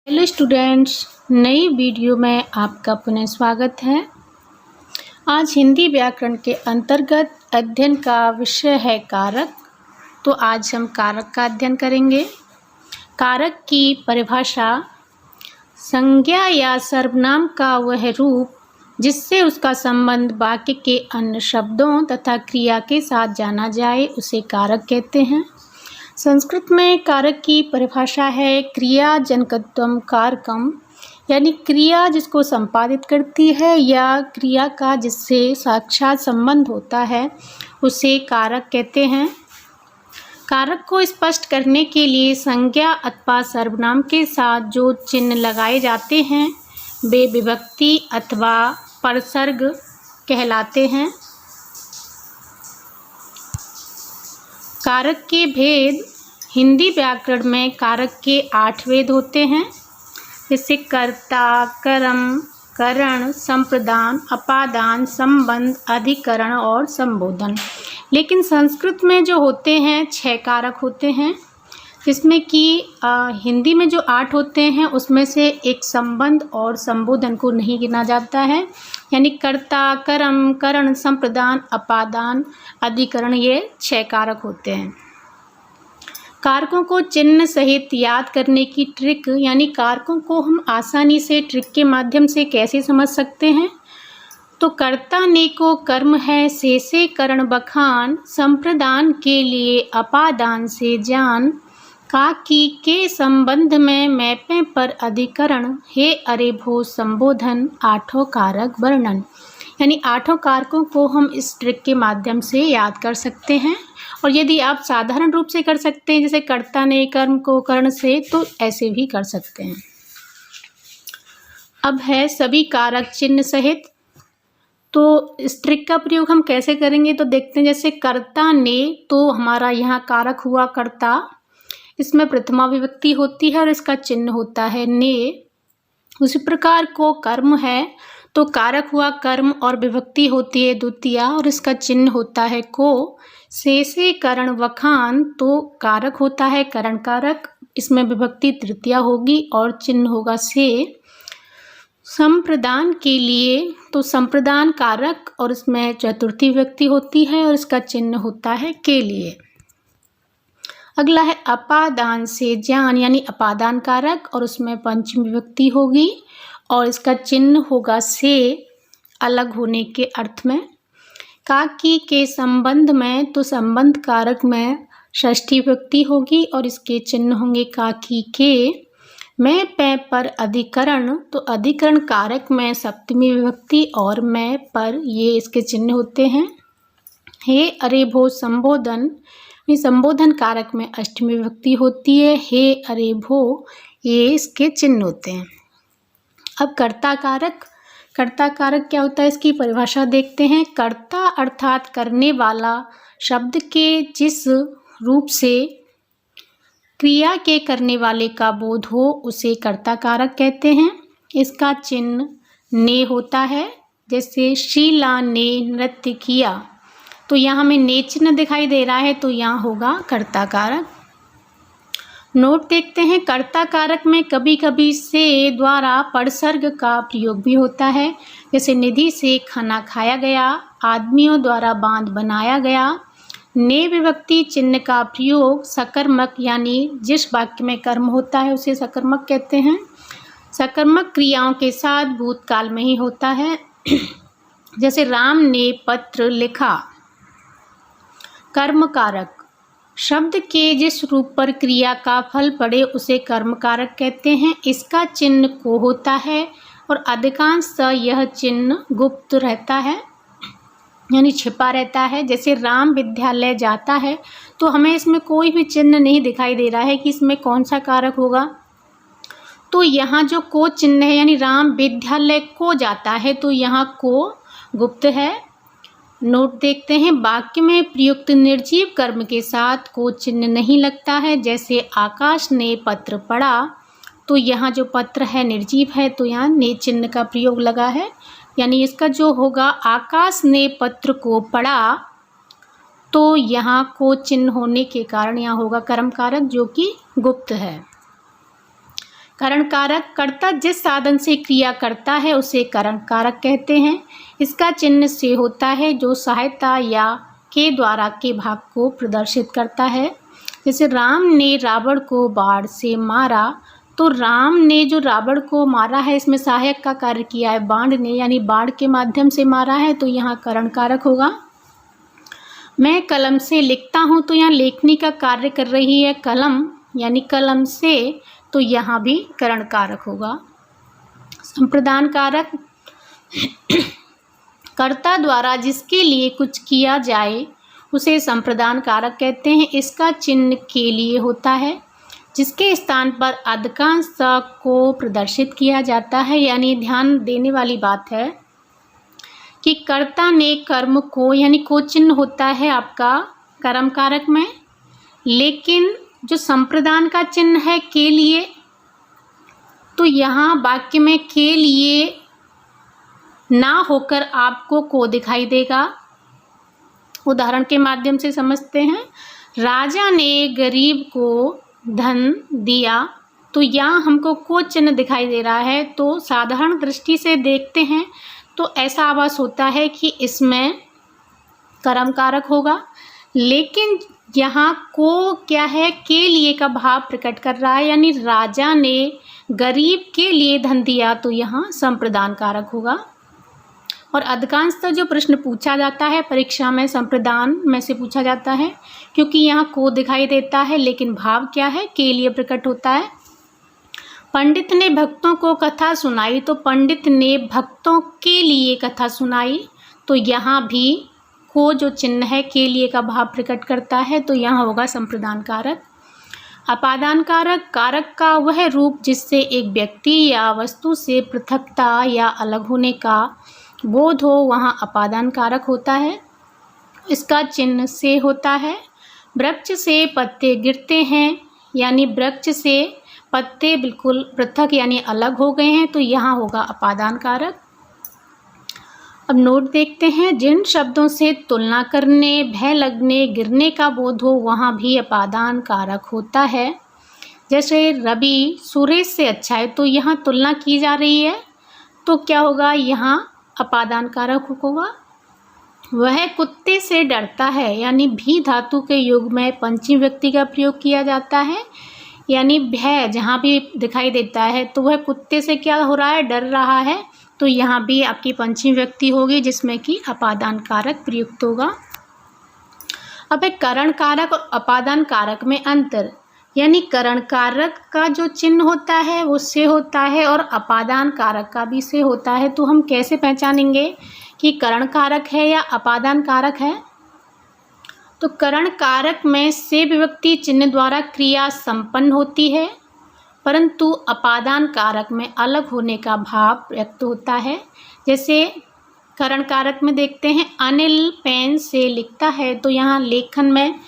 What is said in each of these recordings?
Hello students, नई video में आपका पुनः स्वागत है। आज हिंदी व्याकरण के अंतर्गत अध्ययन का विषय है कारक। तो आज हम कारक का अध्ययन करेंगे। कारक की परिभाषा: संज्ञा या सर्वनाम का वह रूप जिससे उसका संबंध वाक्य के अन्य शब्दों तथा क्रिया के साथ जाना जाए उसे कारक कहते हैं। संस्कृत में कारक की परिभाषा है क्रिया जनकत्वम कारकम, यानी क्रिया जिसको संपादित करती है या क्रिया का जिससे साक्षात संबंध होता है उसे कारक कहते हैं। कारक को स्पष्ट करने के लिए संज्ञा अथवा सर्वनाम के साथ जो चिन्ह लगाए जाते हैं वे विभक्ति अथवा परसर्ग कहलाते हैं। कारक के भेद: हिंदी व्याकरण में कारक के 8 भेद होते हैं, जैसे कर्ता, कर्म, करण, संप्रदान, अपादान, संबंध, अधिकरण और संबोधन। लेकिन संस्कृत में जो होते हैं 6 कारक होते हैं, जिसमें कि हिंदी में जो 8 होते हैं उसमें से एक संबंध और संबोधन को नहीं गिना जाता है, यानी कर्ता, कर्म, करण, संप्रदान, अपादान, अधिकरण, ये 6 कारक होते हैं। कारकों को चिन्ह सहित याद करने की ट्रिक, यानी कारकों को हम आसानी से ट्रिक के माध्यम से कैसे समझ सकते हैं। तो कर्ता ने को कर्म है, से करण बखान, संप्रदान के लिए अपादान से जान, काकी के संबंध में मैपे पर अधिकरण, हे अरे भो संबोधन, 8 कारक वर्णन। यानी 8 कारकों को हम इस ट्रिक के माध्यम से याद कर सकते हैं। और यदि आप साधारण रूप से कर सकते हैं, जैसे कर्ता ने कर्म को कर्ण से, तो ऐसे भी कर सकते हैं। अब है सभी कारक चिन्ह सहित। तो इस ट्रिक का प्रयोग हम कैसे करेंगे तो देखते हैं। जैसे कर्ता ने, तो हमारा यहाँ कारक हुआ कर्ता, इसमें प्रथमा विभक्ति होती है और इसका चिन्ह होता है ने। उसी प्रकार को कर्म है, तो कारक हुआ कर्म और विभक्ति होती है द्वितीया और इसका चिन्ह होता है को। से करण वखान, तो कारक होता है करण कारक, इसमें विभक्ति तृतीया होगी और चिन्ह होगा से। संप्रदान के लिए, तो संप्रदान कारक और इसमें चतुर्थी विभक्ति होती है और इसका चिन्ह होता है के लिए। अगला है अपादान से ज्ञान, यानी अपादान कारक और उसमें पंचमी विभक्ति होगी और इसका चिन्ह होगा से, अलग होने के अर्थ में। काकी के संबंध में, तो संबंध कारक में षष्ठी विभक्ति होगी और इसके चिन्ह होंगे काकी के। मैं पे पर अधिकरण, तो अधिकरण कारक में सप्तमी विभक्ति और मैं पर, ये इसके चिन्ह होते हैं। हे अरे भो संबोधन, संबोधन कारक में अष्टमी विभक्ति होती है। हे अरे भो, ये इसके चिन्ह होते हैं। अब कर्ता कारक। कर्ता कारक क्या होता है, इसकी परिभाषा देखते हैं। कर्ता अर्थात करने वाला शब्द के जिस रूप से क्रिया के करने वाले का बोध हो उसे कर्ता कारक कहते हैं। इसका चिन्ह ने होता है, जैसे शीला ने नृत्य किया, तो यहाँ हमें ने चिन्ह दिखाई दे रहा है, तो यहाँ होगा कर्ता कारक। नोट देखते हैं। कर्ता कारक में कभी कभी से द्वारा परसर्ग का प्रयोग भी होता है, जैसे निधि से खाना खाया गया, आदमियों द्वारा बांध बनाया गया। ने विभक्ति चिन्ह का प्रयोग सकर्मक, यानी जिस वाक्य में कर्म होता है उसे सकर्मक कहते हैं, सकर्मक क्रियाओं के साथ भूतकाल में ही होता है। जैसे राम ने पत्र लिखा। कर्म कारक, शब्द के जिस रूप पर क्रिया का फल पड़े उसे कर्म कारक कहते हैं। इसका चिन्ह को होता है और अधिकांशतः यह चिन्ह गुप्त रहता है, यानी छिपा रहता है। जैसे राम विद्यालय जाता है, तो हमें इसमें कोई भी चिन्ह नहीं दिखाई दे रहा है कि इसमें कौन सा कारक होगा। तो यहाँ जो को चिन्ह है, यानी राम विद्यालय को जाता है, तो यहाँ को गुप्त है। नोट देखते हैं। वाक्य में प्रयुक्त निर्जीव कर्म के साथ को चिन्ह नहीं लगता है, जैसे आकाश ने पत्र पढ़ा, तो यहाँ जो पत्र है निर्जीव है, तो यहाँ ने चिन्ह का प्रयोग लगा है, यानी इसका जो होगा आकाश ने पत्र को पढ़ा, तो यहाँ को चिन्ह होने के कारण यहाँ होगा कर्म कारक जो कि गुप्त है। करण कारक कर्ता जिस साधन से क्रिया करता है उसे करण कारक कहते हैं। इसका चिन्ह से होता है जो सहायता या के द्वारा के भाग को प्रदर्शित करता है। जैसे राम ने रावण को बाण से मारा, तो राम ने जो रावण को मारा है इसमें सहायक का कार्य किया है, बाण ने, यानी बाण के माध्यम से मारा है, तो यहाँ करण कारक होगा। मैं कलम से लिखता हूँ, तो यहाँ लेखनी का कार्य कर रही है कलम, यानी कलम से, तो यहाँ भी करण कारक होगा। संप्रदान कारक कर्ता द्वारा जिसके लिए कुछ किया जाए उसे संप्रदान कारक कहते हैं। इसका चिन्ह के लिए होता है जिसके स्थान पर अधिकांश को प्रदर्शित किया जाता है। यानी ध्यान देने वाली बात है कि कर्ता ने कर्म को, यानी को चिन्ह होता है आपका कर्म कारक में, लेकिन जो संप्रदान का चिन्ह है के लिए, तो यहाँ वाक्य में के लिए ना होकर आपको को दिखाई देगा। उदाहरण के माध्यम से समझते हैं। राजा ने गरीब को धन दिया, तो यहाँ हमको को चिन्ह दिखाई दे रहा है, तो साधारण दृष्टि से देखते हैं तो ऐसा आभास होता है कि इसमें कर्म कारक होगा, लेकिन यहाँ को क्या है, के लिए का भाव प्रकट कर रहा है, यानी राजा ने गरीब के लिए धन दिया, तो यहाँ संप्रदान कारक होगा। और अधिकांशतः जो प्रश्न पूछा जाता है परीक्षा में संप्रदान में से पूछा जाता है, क्योंकि यहाँ को दिखाई देता है लेकिन भाव क्या है, के लिए प्रकट होता है। पंडित ने भक्तों को कथा सुनाई, तो पंडित ने भक्तों के लिए कथा सुनाई, तो यहाँ भी को जो चिन्ह है के लिए का भाव प्रकट करता है, तो यहाँ होगा संप्रदान कारक। अपादान कारक कारक का वह रूप जिससे एक व्यक्ति या वस्तु से पृथकता या अलग होने का बोध हो, वहाँ अपादान कारक होता है। इसका चिन्ह से होता है। वृक्ष से पत्ते गिरते हैं, यानी वृक्ष से पत्ते बिल्कुल पृथक यानी अलग हो गए हैं, तो यहाँ होगा अपादान कारक। अब नोट देखते हैं। जिन शब्दों से तुलना करने, भय लगने, गिरने का बोध हो, वहाँ भी अपादान कारक होता है। जैसे रवि सुरेश से अच्छा है, तो यहाँ तुलना की जा रही है, तो क्या होगा, यहाँ अपादान कारक होगा। वह कुत्ते से डरता है, यानी भी धातु के युग में पंचमी व्यक्ति का प्रयोग किया जाता है, यानी भय जहाँ भी दिखाई देता है तो वह कुत्ते से क्या हो रहा है, डर रहा है, तो यहाँ भी आपकी पंचमी व्यक्ति होगी जिसमें कि अपादान कारक प्रयुक्त होगा। अब एक करण कारक और अपादान कारक में अंतर, यानी करण कारक का जो चिन्ह होता है वो से होता है और अपादान कारक का भी से होता है, तो हम कैसे पहचानेंगे कि करण कारक है या अपादान कारक है। तो करण कारक में से विभक्ति चिन्ह द्वारा क्रिया संपन्न होती है, परंतु अपादान कारक में अलग होने का भाव व्यक्त होता है। जैसे करण कारक में देखते हैं, अनिल पेन से लिखता है, तो यहाँ लेखन में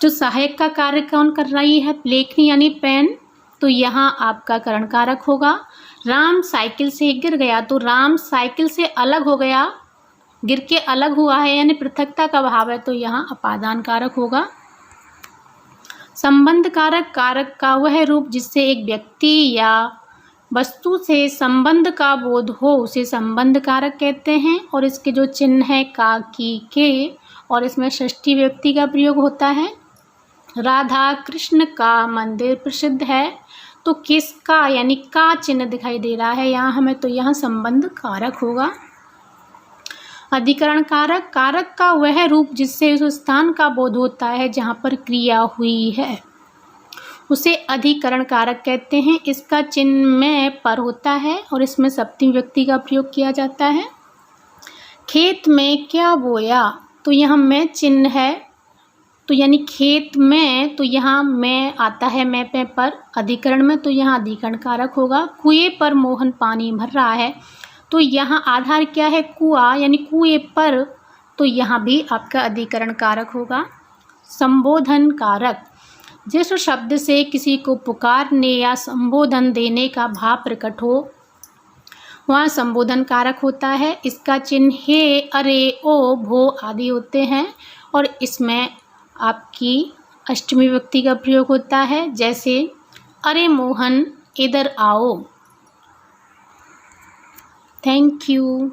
जो सहायक का कार्य कौन कर रही है, लेखनी यानी पेन, तो यहाँ आपका करण कारक होगा। राम साइकिल से गिर गया, तो राम साइकिल से अलग हो गया, गिर के अलग हुआ है, यानी पृथकता का भाव है, तो यहाँ अपादान कारक होगा। संबंध कारक कारक का वह रूप जिससे एक व्यक्ति या वस्तु से संबंध का बोध हो उसे संबंध कारक कहते हैं। और इसके जो चिन्ह है का, की, के, और इसमें षष्ठी व्यक्ति का प्रयोग होता है। राधा कृष्ण का मंदिर प्रसिद्ध है, तो किसका यानी का चिन्ह दिखाई दे रहा है यहाँ हमें, तो यहाँ संबंध कारक होगा। अधिकरण कारक कारक का वह रूप जिससे उस स्थान का बोध होता है जहाँ पर क्रिया हुई है, उसे अधिकरण कारक कहते हैं। इसका चिन्ह में पर होता है और इसमें सप्तमी व्यक्ति का प्रयोग किया जाता है। खेत में क्या बोया, तो यहाँ में चिन्ह है, तो यानी खेत में, तो यहाँ में आता है, मैं पे पर अधिकरण में, तो यहाँ अधिकरण कारक होगा। कुएं पर मोहन पानी भर रहा है, तो यहाँ आधार क्या है, कुआं, यानी कुएं पर, तो यहाँ भी आपका अधिकरण कारक होगा। संबोधन कारक जिस शब्द से किसी को पुकारने या संबोधन देने का भाव प्रकट हो वहाँ संबोधन कारक होता है। इसका चिन्ह हे, अरे, ओ, भो आदि होते हैं और इसमें आपकी अष्टमी व्यक्ति का प्रयोग होता है। जैसे अरे मोहन इधर आओ। Thank you.